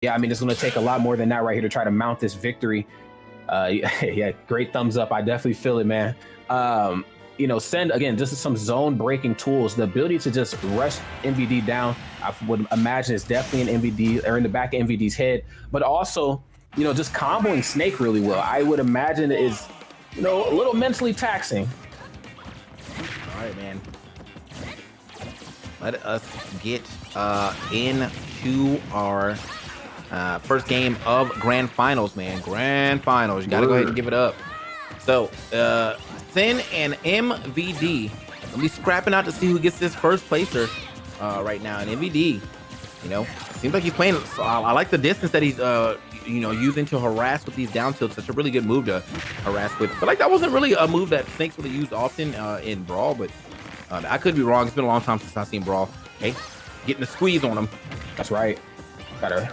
Yeah, I mean, it's going to take a lot more than that right here to try to mount this victory. Yeah, great thumbs up. I definitely feel it, man. You know, Send, again, this is some zone breaking tools. The ability to just rush MVD down, I would imagine is definitely in MVD or in the back of MVD's head, but also, you know, just comboing Snake really well. I would imagine it is, you know, a little mentally taxing. All right, man. Let us get into our first game of Grand Finals, man. Grand Finals. You got to go ahead and give it up. So, Sin and MVD. We'll be scrapping out to see who gets this first placer right now. And MVD, you know, seems like he's playing. I like the distance that he's, you know, using to harass with these down tilts. Such a really good move to harass with. But like that wasn't really a move that Snakes would have used often in Brawl. But I could be wrong. It's been a long time since I've seen Brawl. Hey, getting the squeeze on him. That's right. Gotta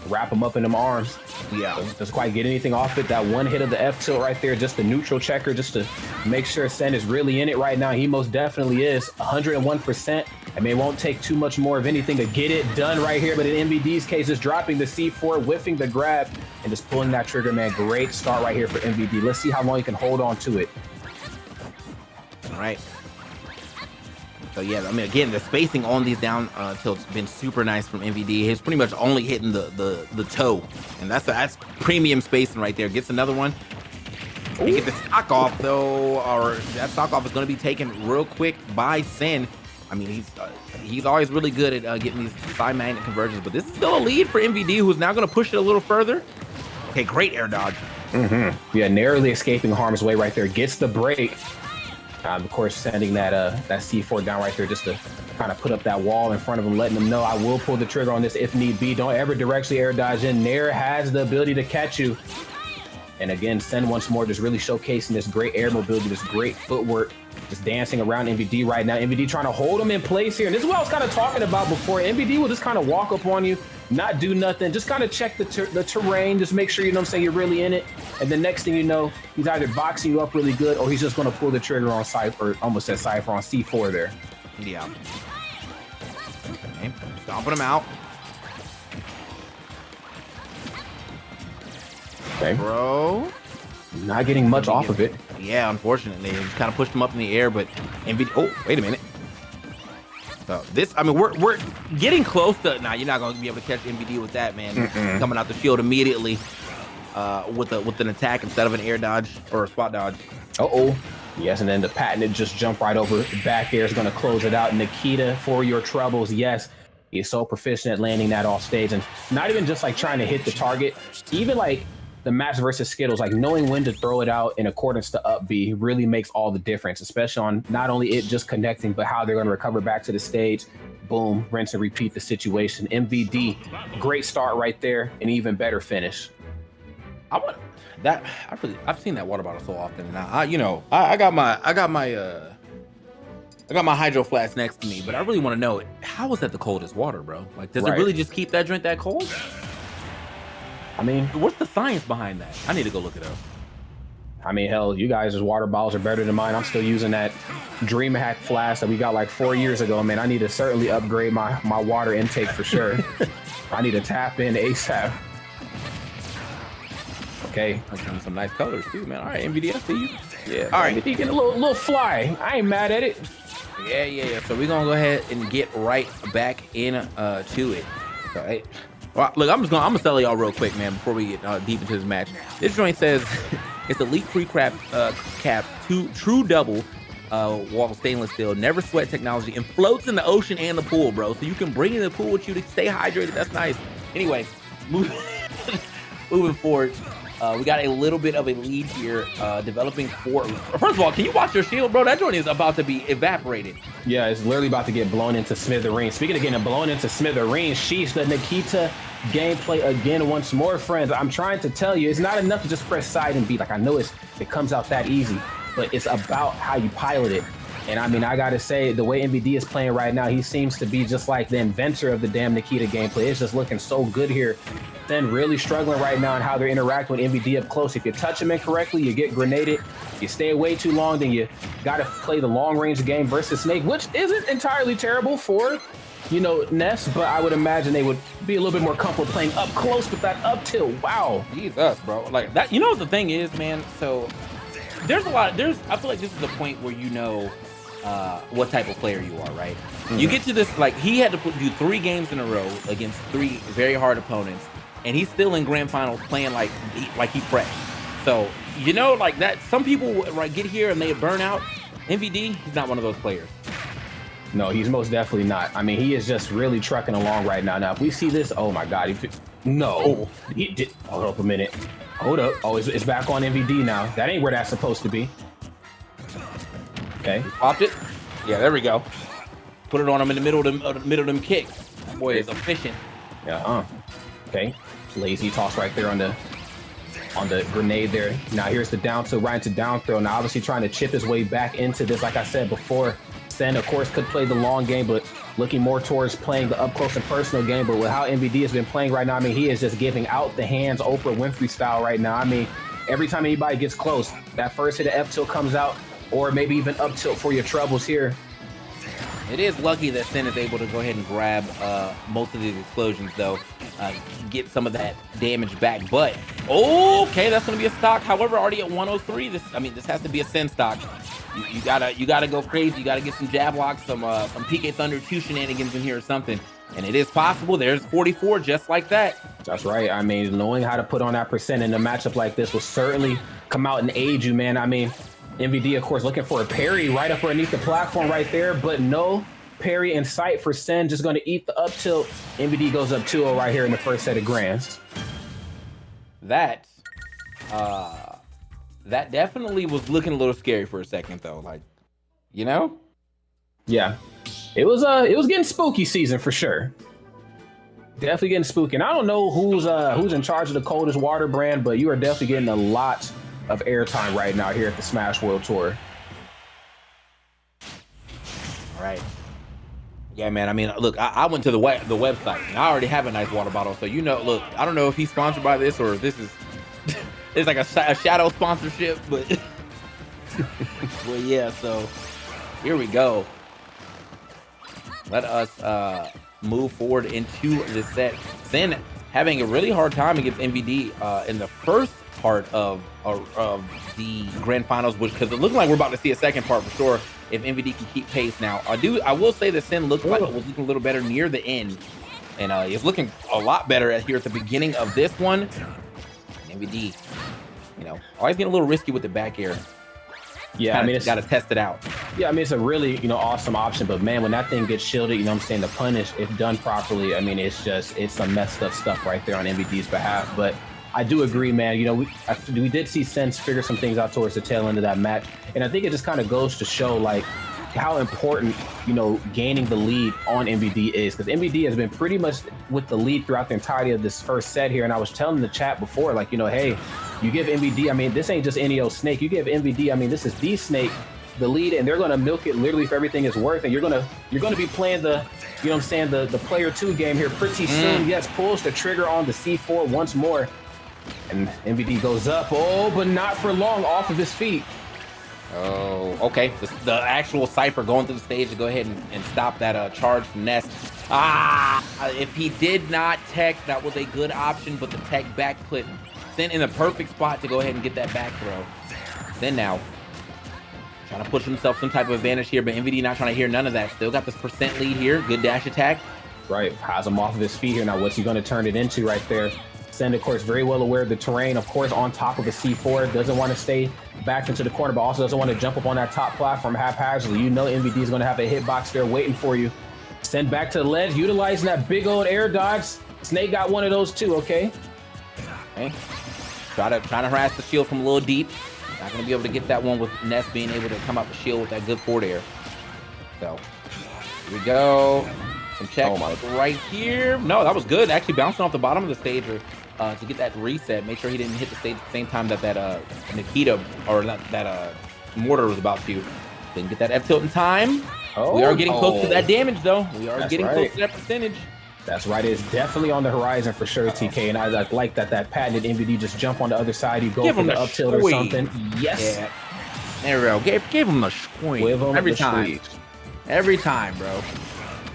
wrap him up in them arms. Yeah, doesn't quite get anything off it. That one hit of the F tilt right there, just the neutral checker, just to make sure Sen is really in it right now. He most definitely is 101%. I mean, it won't take too much more of anything to get it done right here. But in MVD's case, just dropping the C4, whiffing the grab, and just pulling that trigger, man. Great start right here for MVD. Let's see how long he can hold on to it. All right. So yeah, I mean, again, the spacing on these down tilts has been super nice from MVD. He's pretty much only hitting the toe, and that's premium spacing right there. Gets another one. He get the stock off though, or that stock off is going to be taken real quick by Sin. I mean, he's always really good at getting these side magnet conversions, but this is still a lead for MVD, who's now going to push it a little further. Okay, great air dodge. Yeah, narrowly escaping harm's way right there. Gets the break. Of course, sending that C4 down right there just to kind of put up that wall in front of him, letting him know I will pull the trigger on this if need be. Don't ever directly air dodge in. Nair has the ability to catch you. And again, Sen once more just really showcasing this great air mobility, this great footwork, just dancing around MVD right now. MVD trying to hold him in place here. And this is what I was kind of talking about before. MVD will just kind of walk up on you, not do nothing, just kind of check the terrain, just make sure, you know what I'm saying, you're really in it. And the next thing you know, he's either boxing you up really good or he's just going to pull the trigger on Cypher, almost said Cypher, on C4 there. Yeah. Okay. Stomping him out. Okay. Bro. Not getting much off of it. Yeah, unfortunately. He just kind of pushed him up in the air, but MVD. Oh, wait a minute. So this, I mean, we're getting close to. Nah, you're not going to be able to catch MVD with that, man. Coming out the field immediately with an attack instead of an air dodge or a spot dodge. Yes, and then the patented just jump right over. Back air is going to close it out. Nikita, for your troubles. Yes, he's so proficient at landing that off stage, and not even just like trying to hit the target, even like the match versus Skittles, like knowing when to throw it out in accordance to up B really makes all the difference, especially on not only it just connecting, but how they're going to recover back to the stage. Boom, rinse and repeat the situation. MVD, great start right there, and even better finish. I've seen that water bottle so often, and I got my hydro flask next to me, but I really want to know, how is that the coldest water, bro? Like, does it really just keep that drink that cold? I mean, what's the science behind that? I need to go look it up. I mean, hell, you guys' water bottles are better than mine. I'm still using that DreamHack flask that we got like 4 years ago. Man, I need to certainly upgrade my water intake for sure. I need to tap in ASAP. Okay. Some nice colors too, man. All right, MVD, I see you. Yeah. All right. MVD getting a little fly. I ain't mad at it. Yeah. So we're gonna go ahead and get right back to it. All right. Well, look, I'm gonna tell y'all real quick, man, before we get deep into this match. This joint says it's a leak-free cap, true double wall stainless steel, never sweat technology, and floats in the ocean and the pool, bro. So you can bring it in the pool with you to stay hydrated. That's nice. Anyway, moving forward, we got a little bit of a lead here, developing for. First of all, can you watch your shield, bro? That joint is about to be evaporated. Yeah, it's literally about to get blown into smithereens. Speaking of getting blown into smithereens, sheesh, the Nikita gameplay again once more, friends. I'm trying to tell you, it's not enough to just press side and B. Like, I know it comes out that easy, but it's about how you pilot it. And I mean, I gotta say, the way MVD is playing right now, he seems to be just like the inventor of the damn Nikita gameplay. It's just looking so good here. Then really struggling right now in how they're interacting with MVD up close. If you touch him incorrectly, you get grenaded. You stay away too long, then you gotta play the long range game versus Snake, which isn't entirely terrible for you know, Ness, but I would imagine they would be a little bit more comfortable playing up close with that up tilt. Wow. Jesus, bro. Like that, you know what the thing is, man? So there's I feel like this is the point where you know what type of player you are, right? Mm-hmm. You get to this, like, he had to do 3 games in a row against 3 very hard opponents, and he's still in grand finals playing like he's fresh. So, you know, like that, some people like get here and they burn out. MVD, he's not one of those players. No, he's most definitely not. I mean, he is just really trucking along right now. Now, if we see this, oh my God, no, he did. Hold up a minute. Hold up. Oh, it's back on MVD now. That ain't where that's supposed to be. Okay. Popped it. Yeah, there we go. Put it on him in the middle of them kicks. That boy is efficient. Yeah. Okay. Lazy toss right there on the grenade there. Now here's the down tilt right into down throw. Now obviously trying to chip his way back into this. Like I said before, Sen of course could play the long game, but looking more towards playing the up close and personal game. But with how MVD has been playing right now, I mean, he is just giving out the hands Oprah Winfrey style right now. I mean, every time anybody gets close, that first hit of F tilt comes out, or maybe even up tilt for your troubles here. It is lucky that Sen is able to go ahead and grab most of these explosions, though, get some of that damage back. But okay, that's going to be a stock. However, already at 103, this has to be a Sen stock. You gotta go crazy. You gotta get some jab locks, some PK Thunder 2 shenanigans in here or something. And it is possible. There's 44 just like that. That's right. I mean, knowing how to put on that percent in a matchup like this will certainly come out and aid you, man. I mean, MVD, of course, looking for a parry right up underneath the platform right there, but no parry in sight for Sen. Just going to eat the up tilt. MVD goes up 2-0 right here in the first set of grands. That definitely was looking a little scary for a second, though. Like, you know? Yeah. It was getting spooky season for sure. Definitely getting spooky. And I don't know who's in charge of the Coldest Water brand, but you are definitely getting a lot of airtime right now here at the Smash World Tour. All right. Yeah, man. I mean, look, I went to the website and I already have a nice water bottle. So, you know, look, I don't know if he's sponsored by this or if this is it's like a shadow sponsorship, but well, yeah. So here we go. Let us move forward into this set. Sen having a really hard time against MVD in the first part of the grand finals, because it looks like we're about to see a second part for sure if MVD can keep pace. Now, I will say that Sen looked like it was looking a little better near the end, and it's looking a lot better here at the beginning of this one. And MVD, you know, always getting a little risky with the back air. Yeah, I mean, it's got to test it out. Yeah, I mean, it's a really, you know, awesome option, but man, when that thing gets shielded, you know what I'm saying, the punish, if done properly, I mean, it's some messed up stuff right there on MVD's behalf. But I do agree, man. You know, we did see Sense figure some things out towards the tail end of that match, and I think it just kind of goes to show, like, how important, you know, gaining the lead on MVD is, because MVD has been pretty much with the lead throughout the entirety of this first set here. And I was telling the chat before, like, you know, hey, you give MVD, I mean, this ain't just any old snake. You give MVD, I mean, this is the snake, the lead, and they're going to milk it literally for everything it's worth. And you're going to be playing the, you know what I'm saying, the player 2 game here pretty soon. Yes, pulls the trigger on the C4 once more, and MVD goes up. Oh, but not for long, off of his feet. Oh, okay. The actual Cypher going through the stage to go ahead and stop that charge from Ness. If he did not tech, that was a good option, but the tech back put Sen in the perfect spot to go ahead and get that back throw. Then now, trying to push himself some type of advantage here, but MVD not trying to hear none of that. Still got this percent lead here. Good dash attack. Right, has him off of his feet here. Now, what's he going to turn it into right there? Sen, of course, very well aware of the terrain, of course, on top of the C4. Doesn't want to stay back into the corner, but also doesn't want to jump up on that top platform haphazardly. You know MVD is going to have a hitbox there waiting for you. Sen back to the ledge, utilizing that big old air dodge. Snake got one of those too, okay? Okay. Trying to harass the shield from a little deep. Not going to be able to get that one with Ness being able to come out the shield with that good forward air. So, here we go. Some checks right here. No, that was good. Actually bouncing off the bottom of the stage to get that reset. Make sure he didn't hit the stage at the same time that Nikita or that Mortar was about to. Didn't get that F tilt in time. We are getting close to that damage, though. We are getting close to that percentage. That's right. It's definitely on the horizon for sure, TK. And I like that patented MVD just jump on the other side. You go for the up tilt or something. Yes. Yeah. There we go. Gave him the squeeze. Every time, bro.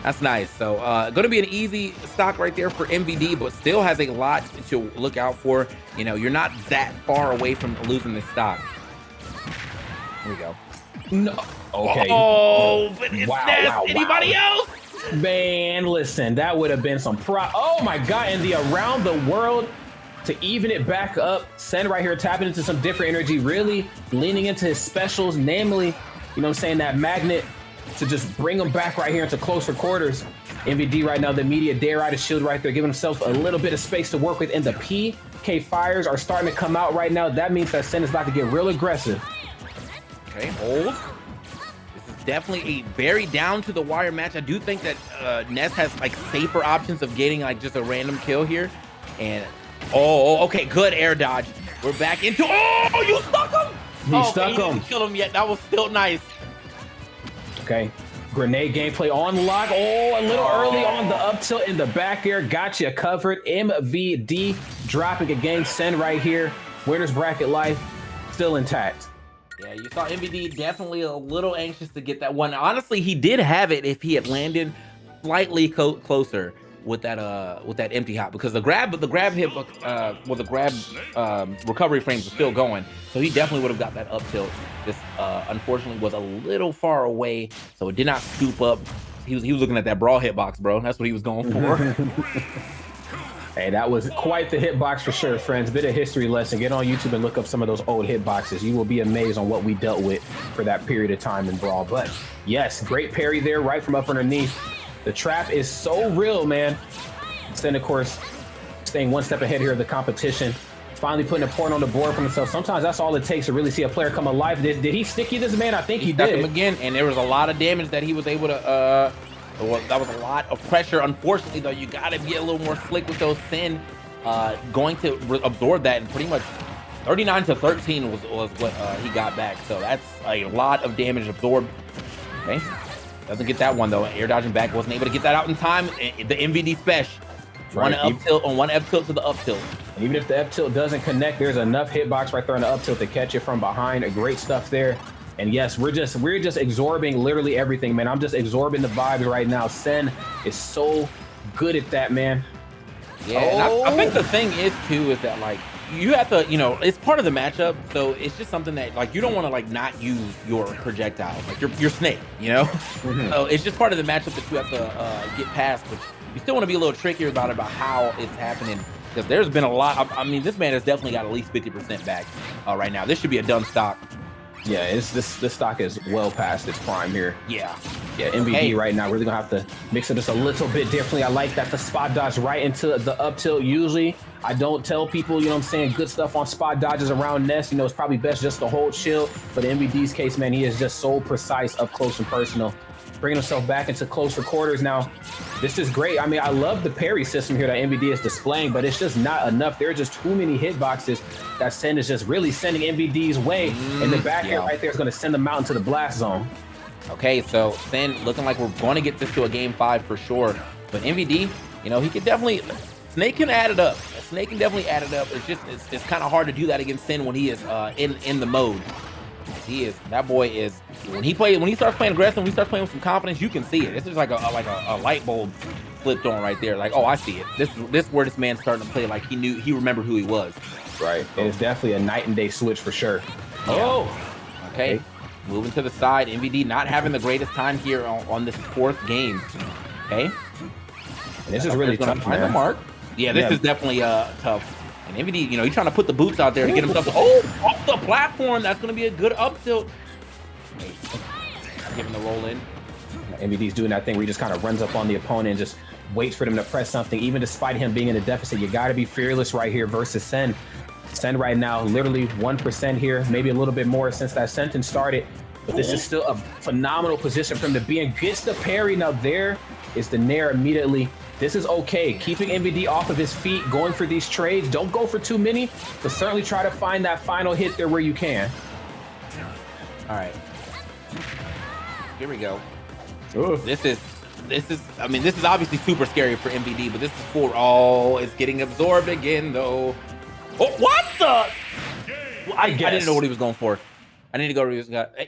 That's nice. So going to be an easy stock right there for MVD, but still has a lot to look out for. You know, you're not that far away from losing this stock. Here we go. No. Okay. Oh, but it's Wow, Ness. wow, Anybody wow. else? Man, listen, that would have been some oh my God, and the around the world to even it back up. Sen right here tapping into some different energy, really leaning into his specials, namely, you know what I'm saying, that magnet to just bring him back right here into closer quarters. MVD right now, the immediate dare ride shield right there, giving himself a little bit of space to work with, and the PK fires are starting to come out right now. That means that Sen is about to get real aggressive. Okay, hold. This is definitely a very down to the wire match. I do think that Ness has like safer options of getting like just a random kill here. And okay, good air dodge. We're back into you stuck him. He stuck him. Didn't kill him yet. That was still nice. Okay, grenade gameplay on lock. A little early on the up tilt in the back air. Got you covered. MVD dropping a game. Sen right here. Winner's bracket life still intact. Yeah, you saw MVD definitely a little anxious to get that one. Honestly, he did have it if he had landed slightly closer with that empty hop, because the grab hit recovery frames are still going, so he definitely would have got that up tilt. Just unfortunately was a little far away, so it did not scoop up. He was looking at that brawl hitbox, bro. That's what he was going for. Hey, that was quite the hitbox for sure, friends. Bit of history lesson. Get on YouTube and look up some of those old hitboxes. You will be amazed on what we dealt with for that period of time in Brawl. But yes, great parry there right from up underneath. The trap is so real, man. Sen, of course, staying one step ahead here of the competition. Finally putting a point on the board for himself. Sometimes that's all it takes to really see a player come alive. Did he stick you this, man? I think he did. Him again, and there was a lot of damage that he was able to that was a lot of pressure. Unfortunately, though, you got to get a little more slick with those. Sen going to absorb that, and pretty much 39 to 13 was what he got back. So that's a lot of damage absorbed. Okay, doesn't get that one though. Air dodging back, wasn't able to get that out in time. The MVD special. One up tilt on one F tilt to the up tilt. Even if the F tilt doesn't connect, there's enough hitbox right there on the up tilt to catch it from behind. Great stuff there. And yes, we're just absorbing literally everything, man. I'm just absorbing the vibes right now. Sen is so good at that, man. Yeah, and I think the thing is too is that like you have to, you know, it's part of the matchup, so it's just something that like you don't want to like not use your projectile, like your snake, you know. So it's just part of the matchup that you have to get past, but you still want to be a little trickier about how it's happening, because there's been a lot. I mean, this man has definitely got at least 50% back right now. This should be a done stock. Yeah, this stock is well past its prime here. Yeah, MVD right now really gonna have to mix it just a little bit differently. I like that the spot dodge right into the up tilt. Usually I don't tell people, you know what I'm saying, good stuff on spot dodges around Ness. You know, it's probably best just to hold shield. But in MVD's case, man, he is just so precise up close and personal, bringing himself back into closer quarters. Now, this is great. I mean, I love the parry system here that MVD is displaying, but it's just not enough. There are just too many hitboxes that Sen is just really sending MVD's way. And the back here right there is going to send them out into the blast zone. Okay, so Sen looking like we're going to get this to a game 5 for sure. But MVD, you know, he could definitely, Snake can add it up. Snake can definitely add it up. It's just, it's kind of hard to do that against Sen when he is in the mode. He is, that boy is, when he starts playing aggressive, when he starts playing with some confidence, you can see it. This is like a light bulb flipped on right there. Like, oh, I see it. This is where this man's starting to play like he remembered who he was. Right. And it's definitely a night and day switch for sure. Yeah. Oh, okay. Moving to the side. MVD not having the greatest time here on this 4th game. Okay. And this is really tough, man. Find the mark. Yeah, this is definitely tough. And MVD, you know, he's trying to put the boots out there to get himself off the platform. That's going to be a good up tilt. Give him the roll in. MVD's doing that thing where he just kind of runs up on the opponent and just waits for them to press something. Even despite him being in a deficit, you got to be fearless right here versus Sen. Sen right now, literally 1% here, maybe a little bit more since that sentence started. But this is still a phenomenal position for him to be in. Gets the parry. Now there is the nair immediately. This is okay. Keeping MVD off of his feet, going for these trades. Don't go for too many, but certainly try to find that final hit there where you can. All right. Here we go. Ooh. This is, I mean, this is obviously super scary for MVD, but this is for, it's getting absorbed again, though. Oh, what the? I didn't know what he was going for. I need to go to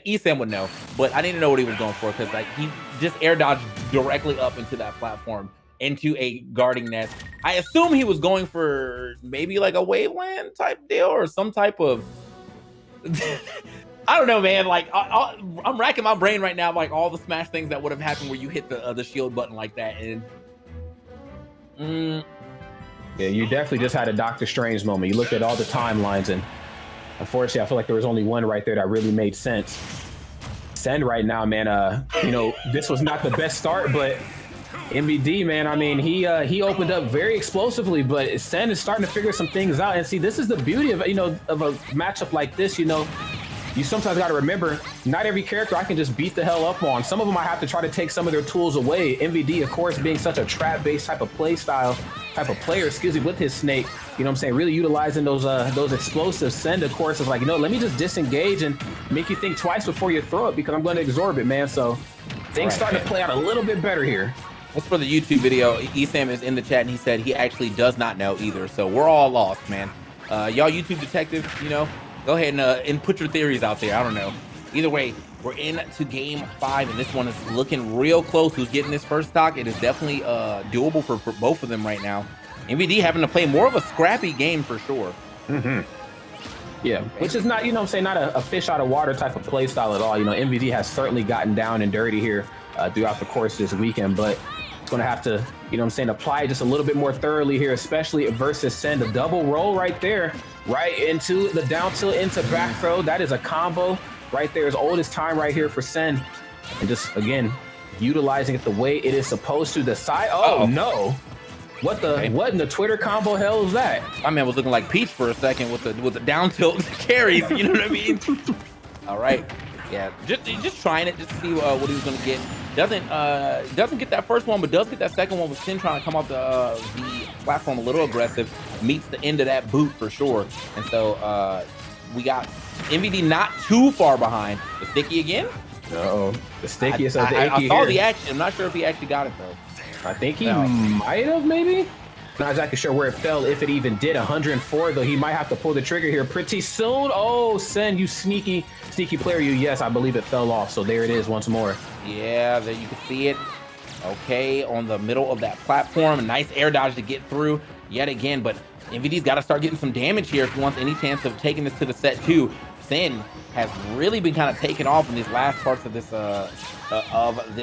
Esam would know, but I need to know what he was going for because like he just air dodged directly up into that platform into a guarding Ness. I assume he was going for maybe like a waveland type deal or some type of. I don't know, man. Like I'm racking my brain right now, like all the smash things that would have happened where you hit the shield button like that, and yeah, you definitely just had a Doctor Strange moment. You looked at all the timelines, and unfortunately, I feel like there was only one right there that really made sense. Send right now, man. You know, this was not the best start, but MVD, man, I mean, he opened up very explosively, but Sen is starting to figure some things out. And see, this is the beauty of, you know, of a matchup like this. You know, you sometimes got to remember, not every character I can just beat the hell up on. Some of them I have to try to take some of their tools away. MVD, of course, being such a trap-based type of play style, type of player, excuse me, with his snake, you know what I'm saying, really utilizing those explosives. Send, of course, is like, you know, let me just disengage and make you think twice before you throw it because I'm going to absorb it, man. So things starting to play out a little bit better here. As for the YouTube video, Esam is in the chat and he said he actually does not know either. So we're all lost, man. Y'all YouTube detectives, you know, go ahead and put your theories out there. I don't know. Either way, we're into game 5 and this one is looking real close. Who's getting this first stock? It is definitely doable for both of them right now. MVD having to play more of a scrappy game for sure. Yeah, which is not, you know what I'm saying, not a fish out of water type of play style at all. You know, MVD has certainly gotten down and dirty here throughout the course this weekend, but it's going to have to, you know what I'm saying, apply just a little bit more thoroughly here, especially versus Send. A double roll right there, right into the down tilt into back throw. That is a combo right there, as old as time right here for Send. And just, again, utilizing it the way it is supposed to. The side, no. What in the Twitter combo hell is that? My man was looking like Peach for a second with the down tilt carries, you know what I mean? All right. Yeah, just trying it, just to see what he was going to get. Doesn't get that first one, but does get that second one with Sin trying to come off the platform a little aggressive. Meets the end of that boot for sure. And so we got MVD not too far behind. The sticky again? Uh-oh. The stickiest of the I saw the action. I'm not sure if he actually got it, though. I think he might have, maybe? Not exactly sure where it fell, if it even did. 104, though. He might have to pull the trigger here pretty soon. Oh, Sen, you sneaky player, you. Yes, I believe it fell off. So there it is once more. Yeah, there you can see it. Okay, on the middle of that platform. A nice air dodge to get through yet again. But MVD's got to start getting some damage here if he wants any chance of taking this to the set, too. Sen has really been kind of taken off in these last parts of this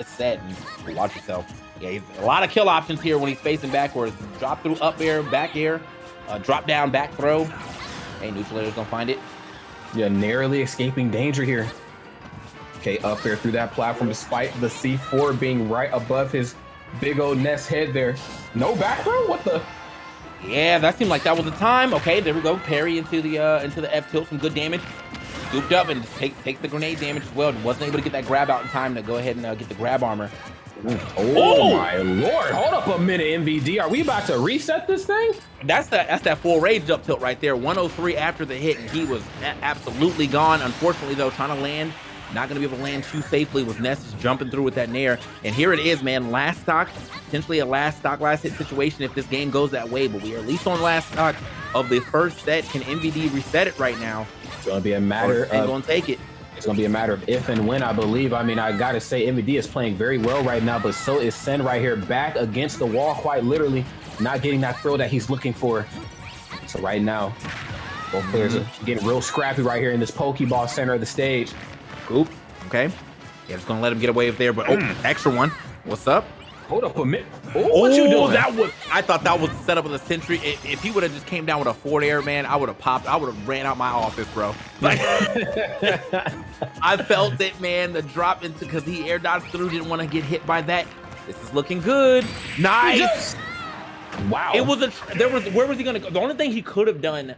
set. And watch yourself. Yeah, a lot of kill options here when he's facing backwards. Drop through, up air, back air, drop down, back throw. Hey, neutral air's gonna find it. Yeah, narrowly escaping danger here. Okay, up air through that platform despite the C4 being right above his big old Ness head there. No back throw? What the? Yeah, that seemed like that was the time. Okay, there we go. Parry into the F tilt, some good damage. Scooped up and takes the grenade damage as well. Wasn't able to get that grab out in time to go ahead and get the grab armor. Oh my lord, hold up a minute, MVD. Are we about to reset this thing? That's that full rage up tilt right there. 103 after the hit, and he was absolutely gone. Unfortunately, though, trying to land, not going to be able to land too safely with Ness just jumping through with that nair. And here it is, man. Last stock, potentially a last hit situation if this game goes that way. But we are at least on last stock of the first set. Can MVD reset it right now? It's going to be a matter of... going to take it. It's going to be a matter of if and when, I believe. I mean, I got to say, MVD is playing very well right now, but so is Sen right here, back against the wall, quite literally, not getting that throw that he's looking for. So right now, both players are getting real scrappy right here in this Pokeball center of the stage. Oop, okay. Yeah, just going to let him get away with there, but extra one. What's up? Hold up a minute. What you doing? I thought that was the setup of the Sentry. If he would have just came down with a forward air, man, I would have popped. I would have ran out my office, bro. Like, I felt it, man. The drop into, because he air dodged through, didn't want to get hit by that. This is looking good. Nice. Wow. Where was he gonna go? The only thing he could have done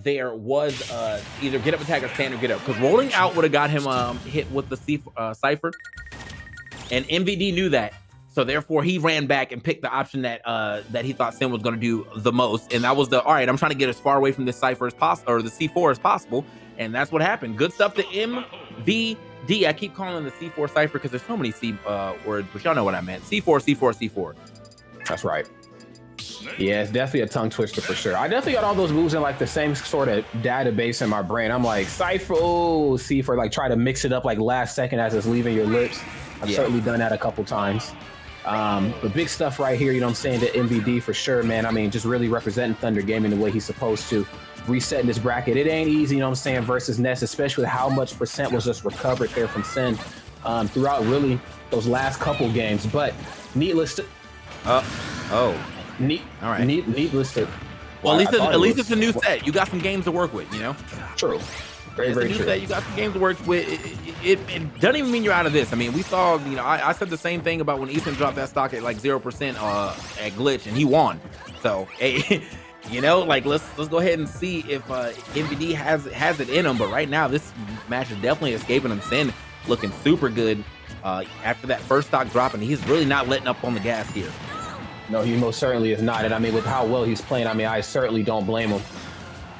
there was either get up attack or stand or get up, because rolling out would have got him hit with the Cypher, and MVD knew that. So therefore, he ran back and picked the option that he thought Sin was going to do the most, and that was all right, I'm trying to get as far away from this Cypher as possible, or the C4 as possible, and that's what happened. Good stuff to MVD. I keep calling the C4 Cypher because there's so many C words, but y'all know what I meant. C4, C4, C4. That's right. Yeah, it's definitely a tongue twister for sure. I definitely got all those moves in like the same sort of database in my brain. I'm like, Cypher, oh, see, for like try to mix it up like last second as it's leaving your lips. I've certainly done that a couple times. But big stuff right here, you know what I'm saying, to MVD for sure, man. I mean, just really representing Thunder Gaming the way he's supposed to. Resetting this bracket, it ain't easy, you know what I'm saying, versus Ness, especially with how much percent was just recovered there from Sin throughout really those last couple games. But needless to... all right. Needless to... Well, at least it's a new set. You got some games to work with, you know? True. Very true. Set. You got some games to work with. It doesn't even mean you're out of this. I mean, we saw, you know, I said the same thing about when Ethan dropped that stock at like 0% at Glitch, and he won. So, hey, you know, like let's go ahead and see if MVD has it in him. But right now, this match is definitely escaping him. Sin looking super good after that first stock drop, and he's really not letting up on the gas here. No, he most certainly is not. And I mean, with how well he's playing, I mean, I certainly don't blame him.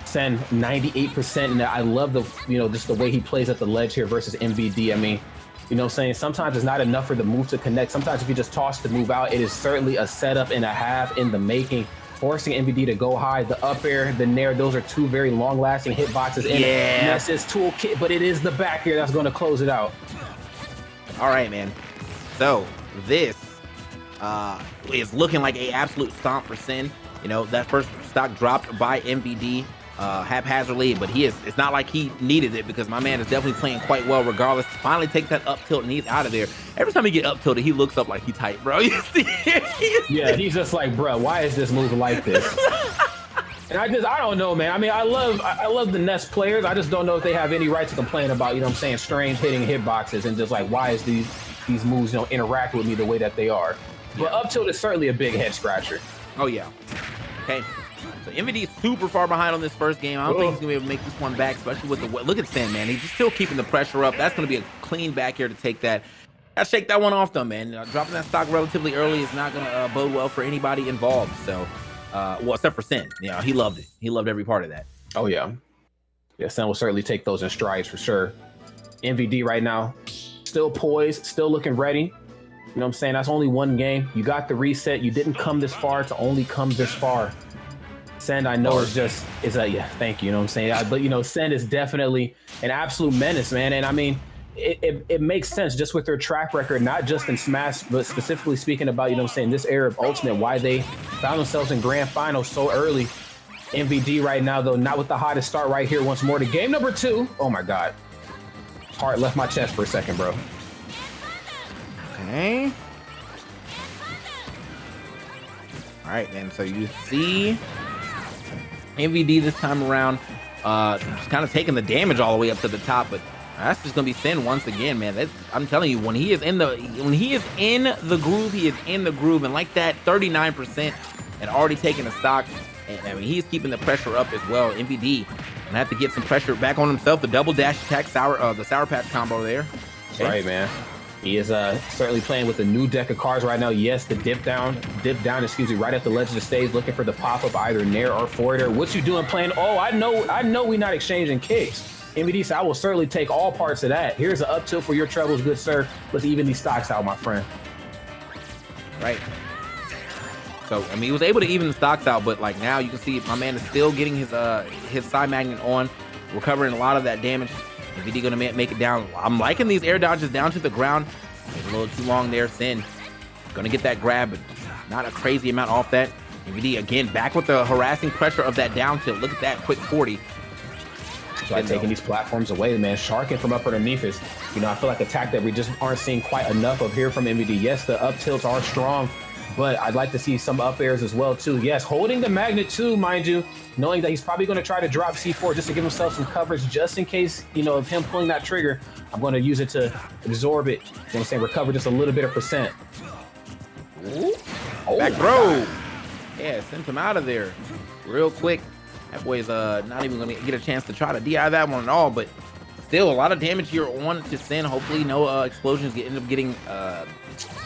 Sen 98%, and I love the, you know, just the way he plays at the ledge here versus MVD. I mean, you know what I'm saying, sometimes it's not enough for the move to connect. Sometimes if you just toss the move out, it is certainly a setup and a half in the making, forcing MVD to go high. The up air, the nair, those are two very long-lasting hitboxes in Ness's toolkit, but it is the back air that's going to close it out. All right, man. So this is looking like a absolute stomp for Sin. You know, that first stock dropped by MVD haphazardly, but it's not like he needed it, because my man is definitely playing quite well regardless. Finally takes that up tilt and he's out of there. Every time he get up tilted, he looks up like he tight, bro. You see? Yeah, he's just like, bro, why is this move like this? And I don't know, man. I mean, I love the Ness players. I just don't know if they have any right to complain about, you know what I'm saying, strange hitting hitboxes and just like, why is these moves, you know, interact with me the way that they are. But up tilt is certainly a big head scratcher. Oh yeah. Okay. So MVD is super far behind on this first game. I don't think he's gonna be able to make this one back, especially with the look at Sin, man. He's still keeping the pressure up. That's gonna be a clean back here to take that. Gotta shake that one off though, man. Dropping that stock relatively early is not gonna bode well for anybody involved. So, well, except for Sin. You know, he loved it. He loved every part of that. Oh yeah. Yeah, Sin will certainly take those in strides for sure. MVD right now, still poised, still looking ready. You know what I'm saying? That's only one game. You got the reset. You didn't come this far to only come this far. Send, I know, is a thank you. You know what I'm saying? But, you know, Send is definitely an absolute menace, man. And I mean, it makes sense just with their track record, not just in Smash, but specifically speaking about, you know what I'm saying, this era of Ultimate, why they found themselves in grand finals so early. MVD right now, though, not with the hottest start right here once more to game number 2. Oh, my God. Heart left my chest for a second, bro. Okay. All right, man. So you see MVD this time around, just kind of taking the damage all the way up to the top, but that's just gonna be Sin once again, man. I'm telling you, when he is in the groove, he is in the groove, and like that 39% and already taking a stock, and I mean he's keeping the pressure up as well. MVD gonna have to get some pressure back on himself. The double dash attack, the Sour Patch combo there. Okay. Right, man. He is certainly playing with a new deck of cards right now. Yes, the dip down, right at the ledge of the stage, looking for the pop-up, either Nair or forward air. What you doing playing? Oh, I know we're not exchanging kicks. MVD said, I will certainly take all parts of that. Here's an up tilt for your troubles, good sir. Let's even these stocks out, my friend. Right. So, I mean, he was able to even the stocks out, but like now you can see my man is still getting his side magnet on, recovering a lot of that damage. MVD gonna make it down. I'm liking these air dodges down to the ground. It's a little too long there. Sin gonna get that grab, but not a crazy amount off that. MVD again back with the harassing pressure of that down tilt. Look at that quick 40. So taking these platforms away, man. Sharking from up underneath is, you know, I feel like a attack that we just aren't seeing quite enough of here from MVD. Yes, the up tilts are strong, but I'd like to see some up airs as well too. Yes, holding the magnet too, mind you, knowing that he's probably going to try to drop C4 just to give himself some coverage, just in case, you know, of him pulling that trigger. I'm going to use it to absorb it. You know what I'm saying? Recover just a little bit of percent. Ooh. Oh, back throw. Yeah, sent him out of there real quick. That boy's not even going to get a chance to try to DI that one at all, but still a lot of damage here on to Sin. Hopefully no explosions end up getting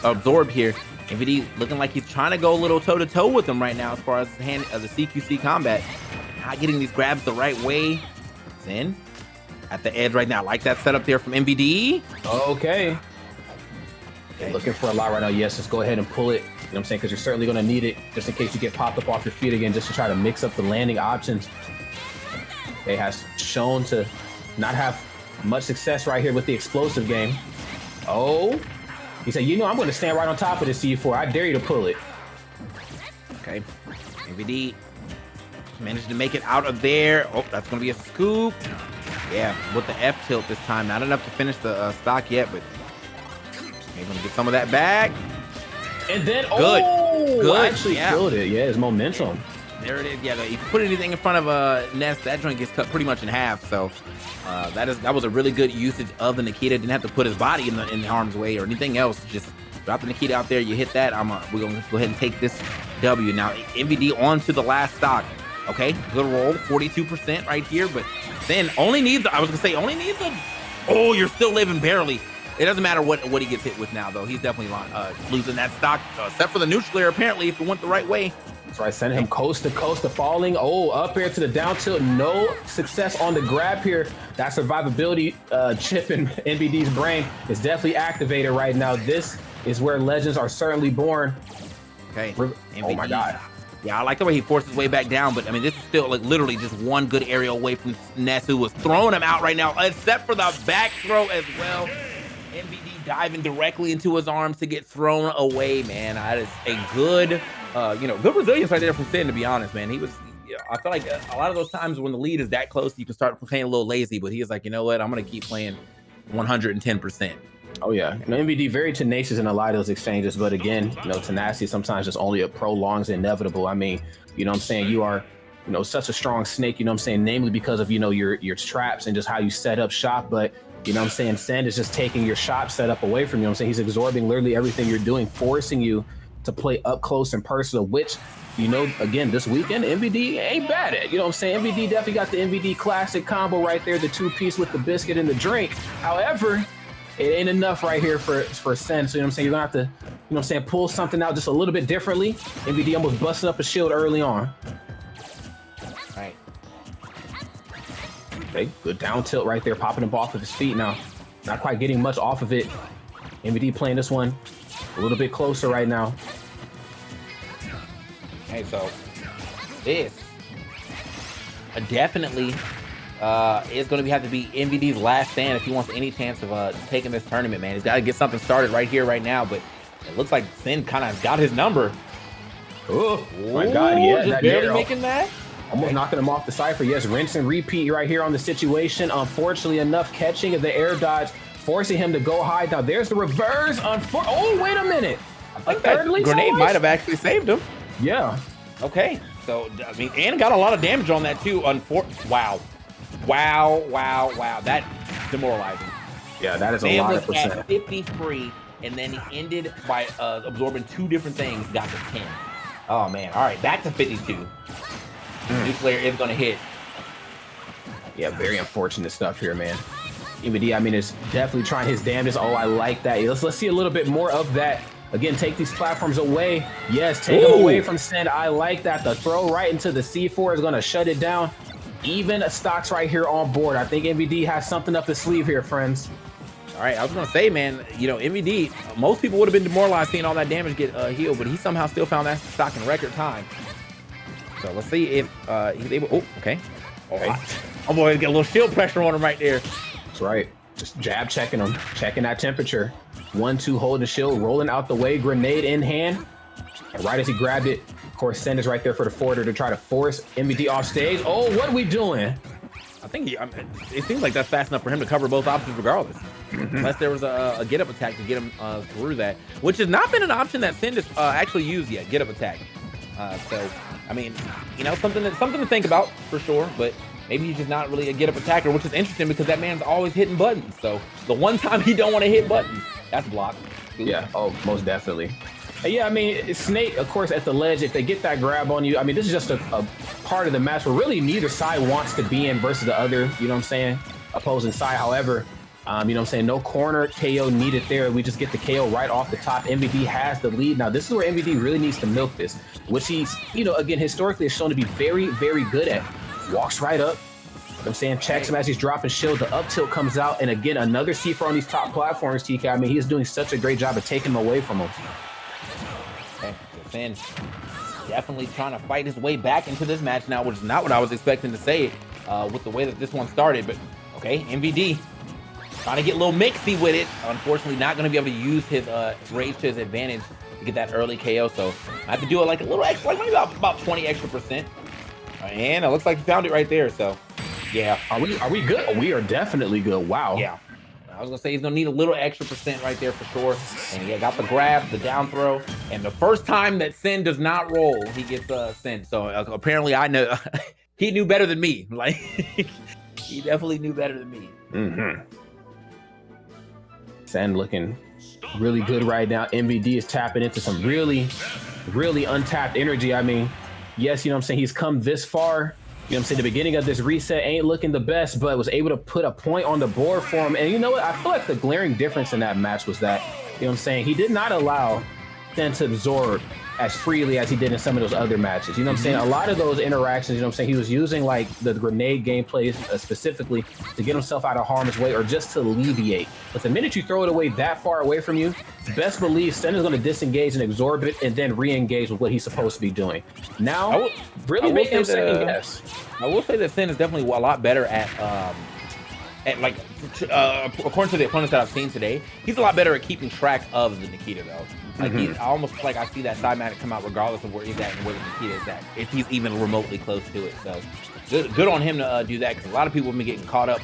absorbed here. MVD looking like he's trying to go a little toe-to-toe with him right now as far as his hand as a CQC combat. Not getting these grabs the right way. Sin at the edge right now. Like that setup there from MVD. Okay. Looking for a lot right now. Yes, let's go ahead and pull it. what I'm saying? Because you're certainly going to need it just in case you get popped up off your feet again, just to try to mix up the landing options. They has shown to not have much success right here with the explosive game. Oh, he said, you know, I'm going to stand right on top of this C4. I dare you to pull it. Okay, MVD managed to make it out of there. Oh, that's going to be a scoop. Yeah, with the F tilt this time. Not enough to finish the stock yet, but maybe going to get some of that back. And then, good. Actually killed it. Yeah, it's momentum. There it is. Yeah, if you put anything in front of Ness, that joint gets cut pretty much in half. So that was a really good usage of the Nikita. Didn't have to put his body in harm's way or anything else. Just drop the Nikita out there. You hit that. We're going to go ahead and take this W. Now, MVD on to the last stock. Okay, good roll. 42% right here. But then only needs, oh, you're still living barely. It doesn't matter what he gets hit with now, though. He's definitely losing that stock, except for the neutral air, apparently, if it went the right way. That's right, sending him coast to coast to falling. Oh, up air to the down tilt. No success on the grab here. That survivability chip in MVD's brain is definitely activated right now. This is where legends are certainly born. Okay. Oh, my God. Yeah, I like the way he forced his way back down, but I mean, this is still like literally just one good aerial away from Ness, who was throwing him out right now, except for the back throw as well. MVD diving directly into his arms to get thrown away, man. That is a good, good resilience right there from Sin, to be honest, man. He was, I feel like a lot of those times when the lead is that close, you can start playing a little lazy, but he is like, you know what, I'm going to keep playing 110%. Oh, yeah. MVD very tenacious in a lot of those exchanges, but again, tenacity sometimes just only prolongs the inevitable. I mean, you know what I'm saying? You are, such a strong snake, namely because of, your traps and just how you set up shop, but Sand is just taking your shot setup away from you. He's absorbing literally everything you're doing, forcing you to play up close and personal, which, again, this weekend, MVD ain't bad at. MVD definitely got the MVD classic combo right there, the 2-piece with the biscuit and the drink. However, it ain't enough right here for Sen. So, you're gonna have to, pull something out just a little bit differently. MVD almost busted up a shield early on. Right. Okay, good down tilt right there, popping him off of his feet now. Not quite getting much off of it. MVD playing this one a little bit closer right now. Okay, so this definitely is going to have to be MVD's last stand if he wants any chance of taking this tournament, man. He's got to get something started right here, right now, but it looks like Sin kind of got his number. Oh, my God, yeah. Just barely making that. Almost knocking him off the cipher. Yes, rinse and repeat right here on the situation. Unfortunately enough, catching the air dodge, forcing him to go high. Now there's the reverse. Oh, wait a minute. I think that grenade might have actually saved him. Yeah. Okay. So, I mean, and got a lot of damage on that too. Wow. That's demoralizing. Yeah, that is a lot of percent. At 53, and then he ended by absorbing 2 different things, got to 10. Oh, man. All right, back to 52. Nuclear is going to hit. Yeah, very unfortunate stuff here, man. MVD, I mean, is definitely trying his damnedest. Oh, I like that. Let's see a little bit more of that. Again, take these platforms away. Yes, take them away from Send. I like that. The throw right into the C4 is going to shut it down. Even stocks right here on board. I think MVD has something up his sleeve here, friends. All right, I was going to say, man, MVD, most people would have been demoralized seeing all that damage get healed, but he somehow still found that stock in record time. So let's see if he's able. Oh, okay. Oh boy, get a little shield pressure on him right there. That's right. Just jab checking him, checking that temperature. 1-2, holding the shield, rolling out the way, grenade in hand. And right as he grabbed it, of course, Sen is right there for the forwarder to try to force MVD off stage. Oh, what are we doing? I think it seems like that's fast enough for him to cover both options regardless. Unless there was a get-up attack to get him through that, which has not been an option that Sen has actually used yet, get-up attack. So, I mean, something to think about for sure, but maybe he's just not really a get-up attacker, which is interesting because that man's always hitting buttons. So the one time he don't want to hit buttons, that's blocked. Yeah, most definitely. Yeah, I mean, Snake, of course, at the ledge, if they get that grab on you, I mean, this is just a part of the match where really neither side wants to be in versus the other, opposing side. However, no corner KO needed there. We just get the KO right off the top. MVD has the lead. Now, this is where MVD really needs to milk this, which he's, again, historically has shown to be very, very good at. Walks right up. Checks him as he's dropping shield. The up tilt comes out. And again, another C4 on these top platforms, TK. I mean, he is doing such a great job of taking him away from him. Okay. Sin definitely trying to fight his way back into this match now, which is not what I was expecting to say with the way that this one started. But okay, MVD trying to get a little mixy with it. Unfortunately, not going to be able to use his rage to his advantage to get that early KO. So I have to do it like a little extra, like maybe about 20 extra percent. And it looks like he found it right there. So yeah, are we good? We are definitely good. Wow. Yeah, I was gonna say he's gonna need a little extra percent right there for sure. And yeah, got the grab, the down throw, and the first time that Sin does not roll, he gets sent. So apparently, I know he knew better than me. Like he definitely knew better than me. Sin looking really good right now. MVD is tapping into some really untapped energy. I mean, yes, you know what I'm saying, he's come this far. You know what I'm saying, the beginning of this reset ain't looking the best, but was able to put a point on the board for him. And you know what? I feel like the glaring difference in that match was that, you know what I'm saying, he did not allow Sin to absorb as freely as he did in some of those other matches. You know what I'm saying? A lot of those interactions, you know what I'm saying, he was using like the grenade gameplay specifically to get himself out of harm's way or just to alleviate. But the minute you throw it away that far away from you, best believe Sin is going to disengage and absorb it and then re-engage with what he's supposed to be doing. Now, really making him second guess. I will say that Sin is definitely a lot better at like according to the opponents that I've seen today, he's a lot better at keeping track of the Nikita though. Like I almost feel like I see that side magic come out regardless of where he's at and where the Nikita is at, if he's even remotely close to it. So good on him to do that, because a lot of people have been getting caught up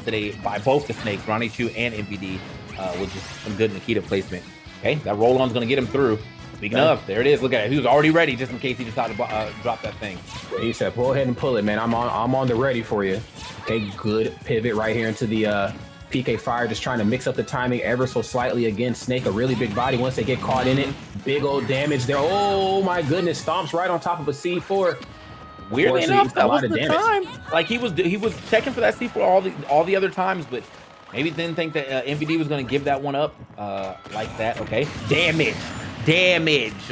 today by both the Snakes, Ronnie Chu and MVD, with just some good Nikita placement. Okay, that roll-on's gonna get him through. Speaking of, there it is. Look at it. He was already ready just in case he decided to drop that thing. He said, "Go ahead and pull it, man. I'm on the ready for you." Okay, good pivot right here into the PK Fire, just trying to mix up the timing ever so slightly. Again, Snake, a really big body. Once they get caught in it, big old damage there. Oh my goodness, stomps right on top of a C4. Weirdly enough, that was the time. Like he was checking for that C4 all the other times, but maybe didn't think that MVD was going to give that one up like that. Okay, damage,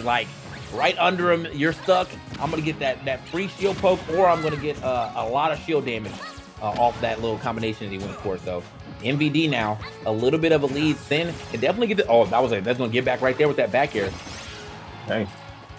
like right under him. You're stuck. I'm gonna get that free shield poke, or I'm gonna get a lot of shield damage off that little combination that he went for. So MVD now a little bit of a lead. Sin can definitely get the that's gonna get back right there with that back air. Hey,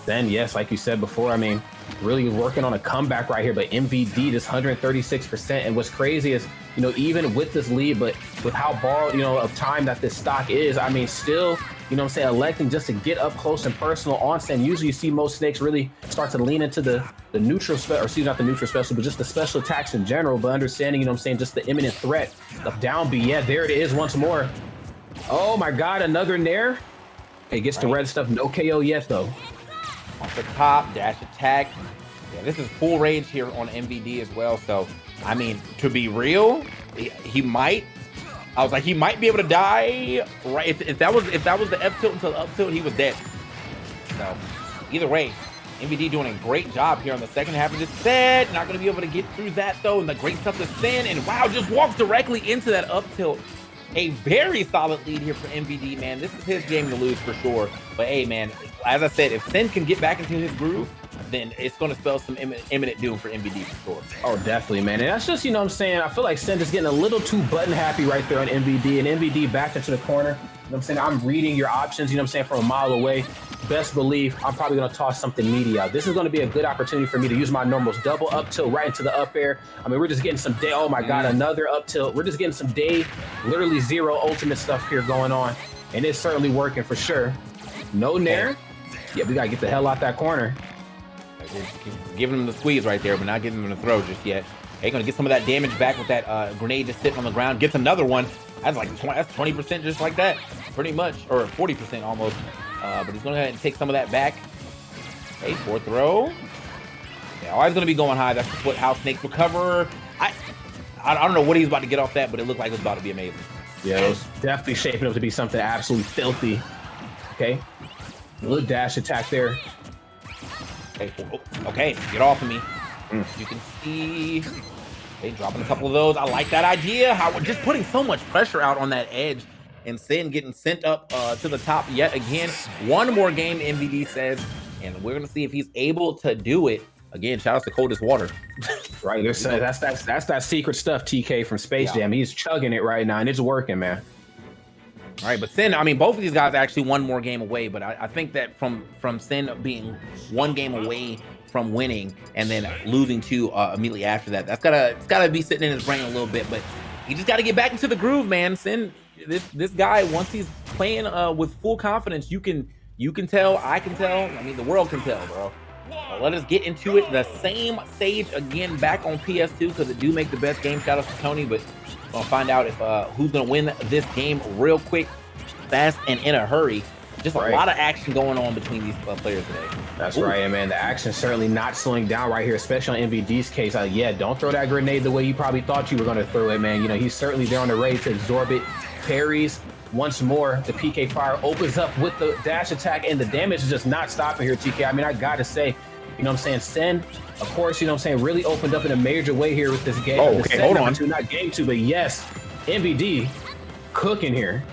then yes, like you said before, I mean, really working on a comeback right here, but MVD this 136%. And what's crazy is, you know, even with this lead, but with how borrowed, you know, of time that this stock is, I mean, still, you know what I'm saying, electing just to get up close and personal on Sin. Usually you see most Snakes really start to lean into the neutral special, or excuse me, not the neutral special, but just the special attacks in general, but understanding, you know what I'm saying, just the imminent threat of down B. Yeah, there it is once more. Oh my God, another Nair. Hey, gets the red stuff, no KO yet though. Off the top, dash attack. Yeah, this is full rage here on MVD as well. So, I mean, to be real, he might. I was like, he might be able to die. Right? If that was the F tilt until the up tilt, he was dead. So, either way, MVD doing a great job here on the second half of this set. Not going to be able to get through that though, and the great stuff to Sin. And wow, just walks directly into that up tilt. A very solid lead here for MVD, man. This is his game to lose for sure. But hey, man, as I said, if Sin can get back into his groove, then it's going to spell some imminent doom for MVD for sure. Oh, definitely, man. And that's just, you know what I'm saying, I feel like Sin is getting a little too button happy right there on MVD. And MVD back into the corner. You know what I'm saying? I'm reading your options, you know what I'm saying, from a mile away. Best believe I'm probably going to toss something meaty out. This is going to be a good opportunity for me to use my normals. Double up tilt right into the up air. I mean, we're just getting some day. Oh my God, another up tilt. We're just getting some day, literally zero ultimate stuff here going on. And it's certainly working for sure. No Nair. Yeah, we got to get the hell out that corner. Giving him the squeeze right there, but not giving him the throw just yet. Hey, going to get some of that damage back with that grenade just sitting on the ground. Gets another one. That's like 20% just like that. Pretty much. Or 40% almost. But he's going to go ahead and take some of that back. Okay, fourth throw. Yeah, always going to be going high. That's how Snakes recover. I don't know what he's about to get off that, but it looked like it was about to be amazing. Yeah, it was definitely shaping up to be something absolutely filthy. Okay. A little dash attack there. Okay, get off of me. You can see they dropping a couple of those. I like that idea. How we're just putting so much pressure out on that edge, and Sin getting sent up to the top yet again. One more game, MVD says, and we're gonna see if he's able to do it. Again, shout out to Coldest Water. Right, that's that secret stuff, TK from Space Jam. He's chugging it right now, and it's working, man. All right, but Sin, I mean, both of these guys actually one more game away, but I think that from Sin being one game away from winning and then losing two immediately after that, it's gotta be sitting in his brain a little bit. But he just got to get back into the groove, man. Sin, this guy, once he's playing with full confidence, you can tell, I can tell, I mean, the world can tell, bro. Let us get into it. The same stage again back on PS2 because it do make the best game. Shout out to Tony, but we'll find out if who's gonna win this game real quick, fast, and in a hurry. Just a lot of action going on between these players today. That's right, man. The action certainly not slowing down right here, especially on MVD's case. Yeah, don't throw that grenade the way you probably thought you were going to throw it, man. You know, he's certainly there on the ready to absorb it. Parries. Once more, the PK Fire opens up with the dash attack, and the damage is just not stopping here, TK. I mean, I got to say, you know what I'm saying, Sen, of course, you know what I'm saying, really opened up in a major way here with this game. Oh, okay, hold on. Not game two, but yes, MVD cooking here.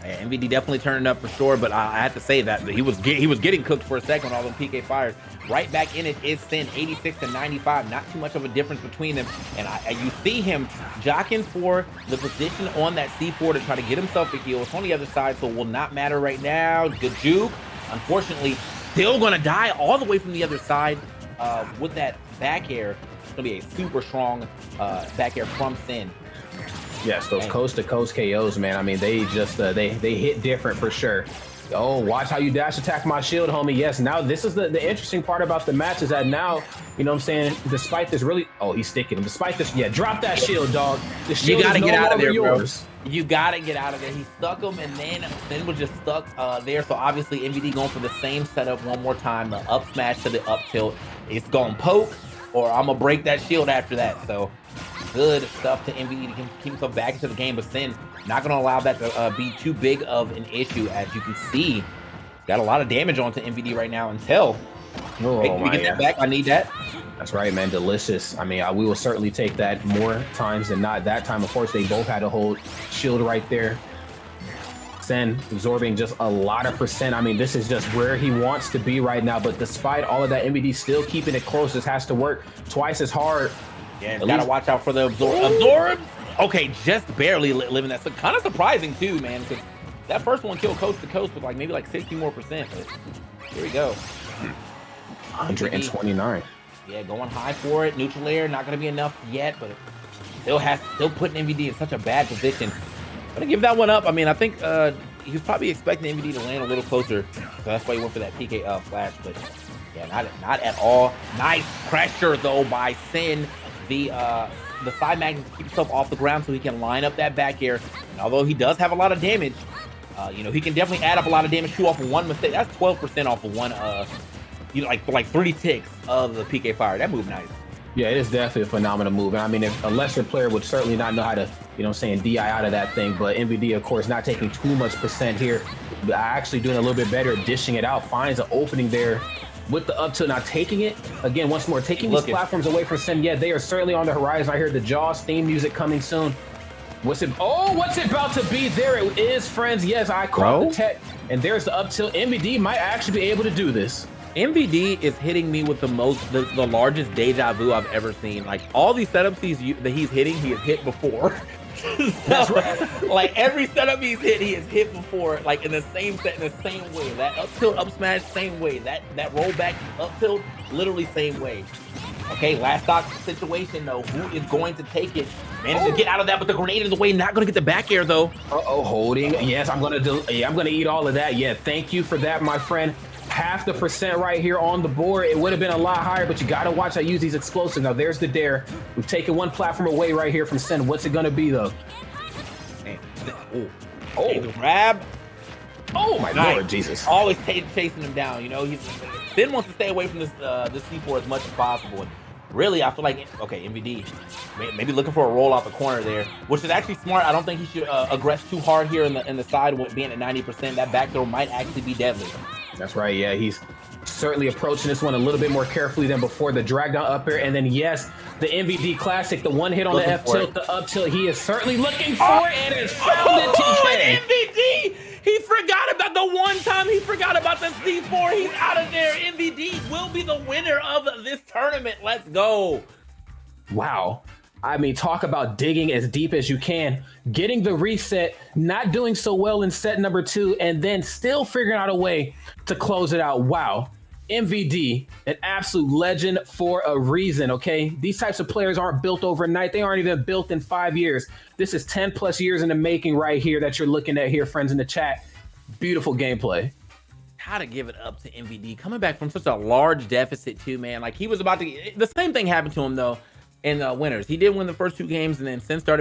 Yeah, MVD definitely turning up for sure, but I have to say that he was getting cooked for a second on all them PK Fires. Right back in it is Sin, 86 to 95. Not too much of a difference between them. And you see him jockeying for the position on that C4 to try to get himself a heal. It's on the other side, so it will not matter right now. Good juke. Unfortunately, still going to die all the way from the other side with that back air. It's going to be a super strong back air from Sin. Yes, those coast-to-coast KOs, man. I mean, they just they hit different for sure. Oh, watch how you dash attack my shield, homie. Yes, now this is the interesting part about the match is that now, you know what I'm saying, despite this really... Oh, he's sticking him. Despite this... Yeah, drop that shield, dog. The shield you got to get out of there, yours. Bro. You got to get out of there. He stuck him, and then Sin was just stuck there. So, obviously, MVD going for the same setup one more time. The up smash to the up tilt. It's going to poke, or I'm going to break that shield after that. So... good stuff to MVD to keep himself back into the game, but Sin not going to allow that to be too big of an issue. As you can see, he's got a lot of damage onto MVD right now until we get that back. I need that. That's right, man. Delicious. I mean, we will certainly take that more times than not. That time, of course, they both had a whole shield right there. Sin absorbing just a lot of percent. I mean, this is just where he wants to be right now, but despite all of that, MVD still keeping it close. This has to work twice as hard. Yeah, gotta watch out for the absorb. Okay, just barely living that. So kind of surprising too, man, because that first one killed coast to coast with maybe 60% more. But here we go. 129. Yeah, going high for it. Neutral air, not gonna be enough yet, but still putting MVD in such a bad position. Gonna give that one up. I mean, I think he was probably expecting MVD to land a little closer, so that's why he went for that PK flash. But yeah, not at all. Nice pressure though by Sin. The side magnet to keep himself off the ground so he can line up that back air. And although he does have a lot of damage, you know, he can definitely add up a lot of damage too off of one mistake. That's 12% off of one, you know, like 3 ticks of the PK Fire. That move nice. Yeah, it is definitely a phenomenal move. And I mean, if a lesser player would certainly not know how to, you know what I'm saying, DI out of that thing. But MVD, of course, not taking too much percent here. But actually doing a little bit better at dishing it out. Finds an opening there with the up tilt, now taking it again once more, taking these platforms away from Sin. Yeah, they are certainly on the horizon. I hear the Jaws theme music coming soon. What's it about to be? There it is, friends. Yes, I caught the tech, and there's the up tilt. MVD might actually be able to do this. MVD is hitting me with the largest deja vu I've ever seen. Like all these setups that he's hitting, he has hit before. That's right. Like every setup he has hit before, like in the same set, in the same way. That up tilt, up smash, same way. That rollback up tilt, literally same way. Okay, last stock situation though. Who is going to take it? Managed to get out of that, but the grenade in the way. Not going to get the back air though. Holding. Yes, I'm gonna eat all of that. Yeah, thank you for that, my friend. Half the percent right here on the board. It would have been a lot higher, but you got to watch I use these explosives. Now there's the dare. We've taken one platform away right here from Sin. What's it going to be though? The grab. Oh my Lord, Jesus. Always chasing him down. You know, Sin wants to stay away from this C4 as much as possible. And really, I feel like, okay, MVD, maybe looking for a roll out the corner there, which is actually smart. I don't think he should aggress too hard here in the side with being at 90%. That back throw might actually be deadly. That's right. Yeah, he's certainly approaching this one a little bit more carefully than before. The drag down up air, and then yes, the MVD classic, the one hit on the F tilt, the up tilt. He is certainly looking for it, and has found it. TK. MVD, he forgot about the one time he forgot about the C4. He's out of there. MVD will be the winner of this tournament. Let's go. Wow. I mean, talk about digging as deep as you can, getting the reset, not doing so well in set number 2, and then still figuring out a way to close it out. Wow. MVD, an absolute legend for a reason, okay? These types of players aren't built overnight. They aren't even built in 5 years. This is 10 plus years in the making right here that you're looking at here, friends in the chat. Beautiful gameplay. How to give it up to MVD, coming back from such a large deficit too, man. Like he was about to, the same thing happened to him though in the winners. He did win the first 2 games and then since started making